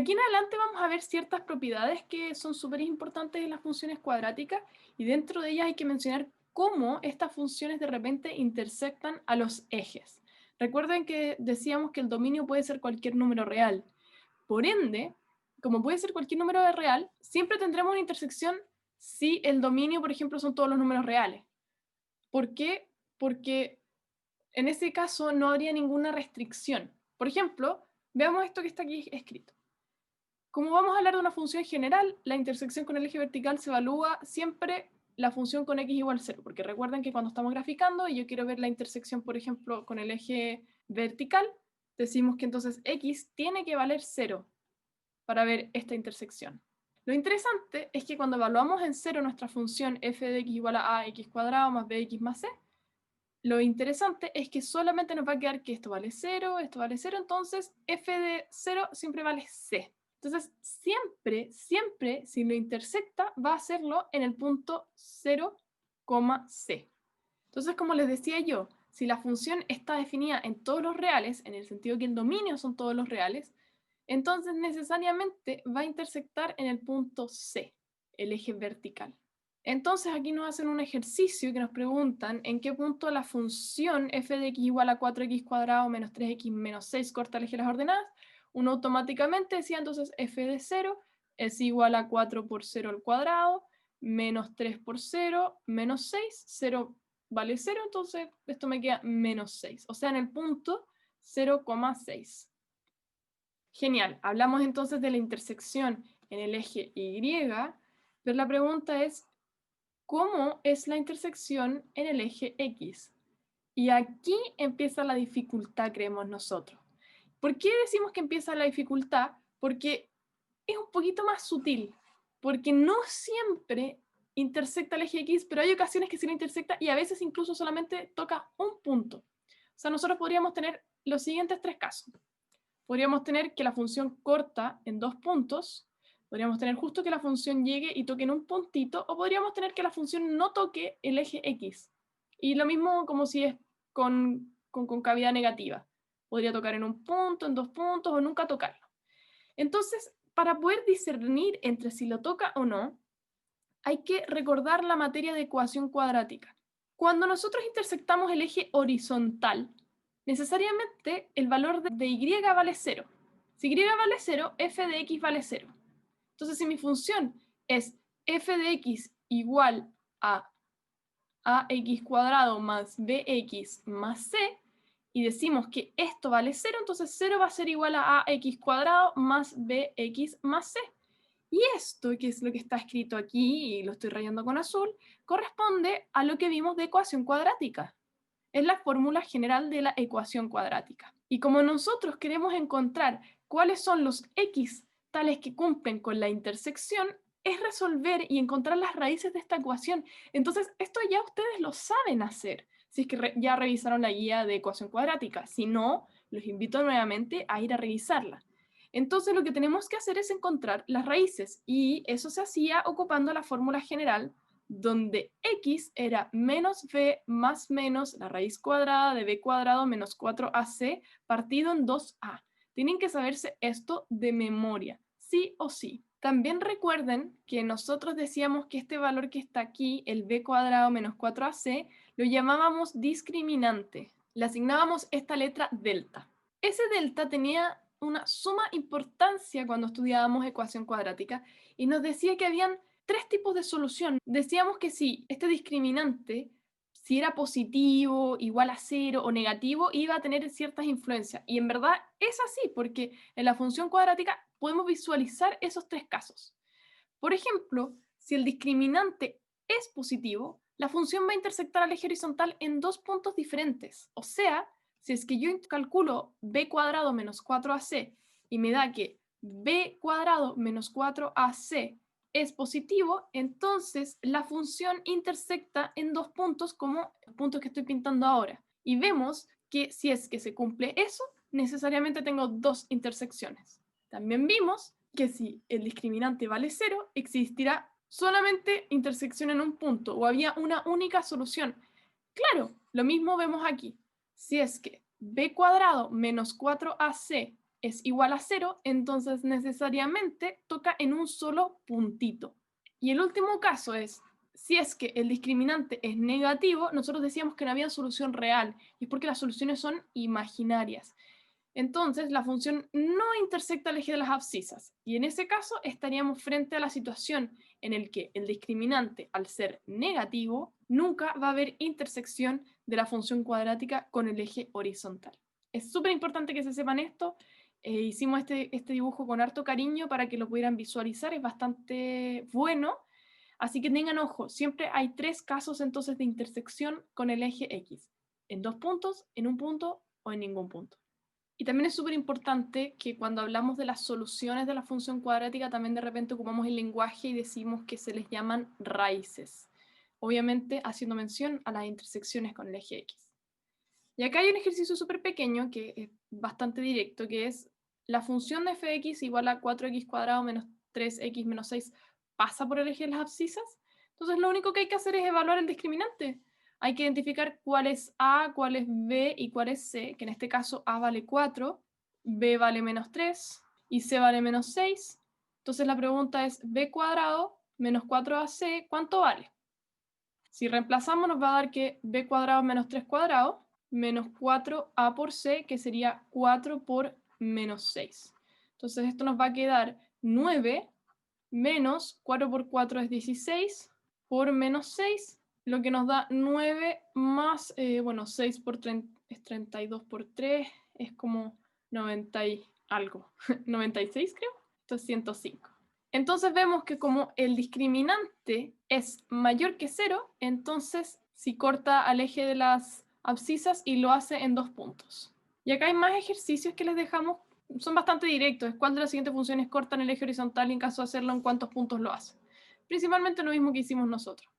aquí en adelante vamos a ver ciertas propiedades que son súper importantes en las funciones cuadráticas y dentro de ellas hay que mencionar cómo estas funciones de repente intersectan a los ejes. Recuerden que decíamos que el dominio puede ser cualquier número real. Por ende, como puede ser cualquier número real, siempre tendremos una intersección si el dominio, por ejemplo, son todos los números reales. ¿Por qué? Porque en ese caso no habría ninguna restricción. Por ejemplo, veamos esto que está aquí escrito. Como vamos a hablar de una función general, la intersección con el eje vertical se evalúa siempre la función con x igual 0, porque recuerden que cuando estamos graficando y yo quiero ver la intersección, por ejemplo, con el eje vertical, decimos que entonces x tiene que valer 0 para ver esta intersección. Lo interesante es que cuando evaluamos en 0 nuestra función f de x igual a x cuadrado más bx más c, lo interesante es que solamente nos va a quedar que esto vale 0, entonces f de 0 siempre vale c. Entonces, siempre, si lo intersecta, va a hacerlo en el punto 0, c. Entonces, como les decía yo, si la función está definida en todos los reales, en el sentido que el dominio son todos los reales, entonces necesariamente va a intersectar en el punto C, el eje vertical. Entonces aquí nos hacen un ejercicio que nos preguntan en qué punto la función f de x igual a 4x cuadrado menos 3x menos 6 corta el eje de las ordenadas. Uno automáticamente decía entonces f de 0 es igual a 4 por 0 al cuadrado, menos 3 por 0, menos 6, 0 vale 0, entonces esto me queda menos 6, o sea, en el punto 0,6. Genial, hablamos entonces de la intersección en el eje Y, pero la pregunta es, ¿cómo es la intersección en el eje X? Y aquí empieza la dificultad, creemos nosotros. ¿Por qué decimos que empieza la dificultad? Porque es un poquito más sutil, porque no siempre intersecta el eje X, pero hay ocasiones que sí lo intersecta y a veces incluso solamente toca un punto. O sea, nosotros podríamos tener los siguientes tres casos. Podríamos tener que la función corta en dos puntos, podríamos tener justo que la función llegue y toque en un puntito, o podríamos tener que la función no toque el eje X. Y lo mismo como si es con concavidad negativa. Podría tocar en un punto, en dos puntos, o nunca tocarlo. Entonces, para poder discernir entre si lo toca o no, hay que recordar la materia de ecuación cuadrática. Cuando nosotros intersectamos el eje horizontal, necesariamente el valor de y vale 0. Si y vale 0, f de x vale 0. Entonces, si mi función es f de x igual a ax cuadrado más bx más c, y decimos que esto vale 0, entonces 0 va a ser igual a ax cuadrado más bx más c. Y esto, que es lo que está escrito aquí, y lo estoy rayando con azul, corresponde a lo que vimos de ecuación cuadrática. Es la fórmula general de la ecuación cuadrática. Y como nosotros queremos encontrar cuáles son los x tales que cumplen con la intersección, es resolver y encontrar las raíces de esta ecuación. Entonces, esto ya ustedes lo saben hacer, si es que ya revisaron la guía de ecuación cuadrática. Si no, los invito nuevamente a ir a revisarla. Entonces lo que tenemos que hacer es encontrar las raíces y eso se hacía ocupando la fórmula general donde x era menos b más menos la raíz cuadrada de b cuadrado menos 4ac partido en 2a. Tienen que saberse esto de memoria, sí o sí. También recuerden que nosotros decíamos que este valor que está aquí, el b cuadrado menos 4ac, lo llamábamos discriminante. Le asignábamos esta letra delta. Ese delta tenía una suma importancia cuando estudiábamos ecuación cuadrática y nos decía que habían tres tipos de solución. Decíamos que si este discriminante, si era positivo, igual a 0 o negativo, iba a tener ciertas influencias. Y en verdad es así, porque en la función cuadrática podemos visualizar esos tres casos. Por ejemplo, si el discriminante es positivo, la función va a intersectar al eje horizontal en dos puntos diferentes. O sea, si es que yo calculo b cuadrado menos 4ac y me da que b cuadrado menos 4ac es positivo, entonces la función intersecta en dos puntos como los puntos que estoy pintando ahora. Y vemos que si es que se cumple eso, necesariamente tengo dos intersecciones. También vimos que si el discriminante vale 0, existirá solamente intersección en un punto o había una única solución. Claro, lo mismo vemos aquí. Si es que b cuadrado menos 4ac es igual a 0, entonces necesariamente toca en un solo puntito. Y el último caso es, si es que el discriminante es negativo, nosotros decíamos que no había solución real, y es porque las soluciones son imaginarias. Entonces, la función no intersecta el eje de las abscisas, y en ese caso estaríamos frente a la situación en el que el discriminante, al ser negativo, nunca va a haber intersección de la función cuadrática con el eje horizontal. Es súper importante que se sepan esto. Hicimos este dibujo con harto cariño para que lo pudieran visualizar, es bastante bueno. Así que tengan ojo, siempre hay 3 casos entonces de intersección con el eje X. En 2 puntos, en un punto o en ningún punto. Y también es súper importante que cuando hablamos de las soluciones de la función cuadrática, también de repente ocupamos el lenguaje y decimos que se les llaman raíces. Obviamente haciendo mención a las intersecciones con el eje X. Y acá hay un ejercicio súper pequeño que es bastante directo, que es la función de f de x igual a 4x cuadrado menos 3x menos 6 pasa por el eje de las abscisas. Entonces lo único que hay que hacer es evaluar el discriminante. Hay que identificar cuál es a, cuál es b y cuál es c, que en este caso a vale 4, b vale menos 3 y c vale menos 6. Entonces la pregunta es b cuadrado menos 4ac, ¿cuánto vale? Si reemplazamos nos va a dar que b cuadrado menos 3 cuadrado menos 4a por c, que sería 4 por menos 6. Entonces esto nos va a quedar 9 menos 4 por 4 es 16 por menos 6, lo que nos da 9 más, 6 por 30, es 32 por 3, es como 90 y algo, 96 creo, esto es 105. Entonces vemos que como el discriminante es mayor que 0, entonces si corta al eje de las abscisas y lo hace en 2 puntos. Y acá hay más ejercicios que les dejamos, son bastante directos, es cuál de las siguientes funciones cortan el eje horizontal y en caso de hacerlo en cuántos puntos lo hace. Principalmente lo mismo que hicimos nosotros.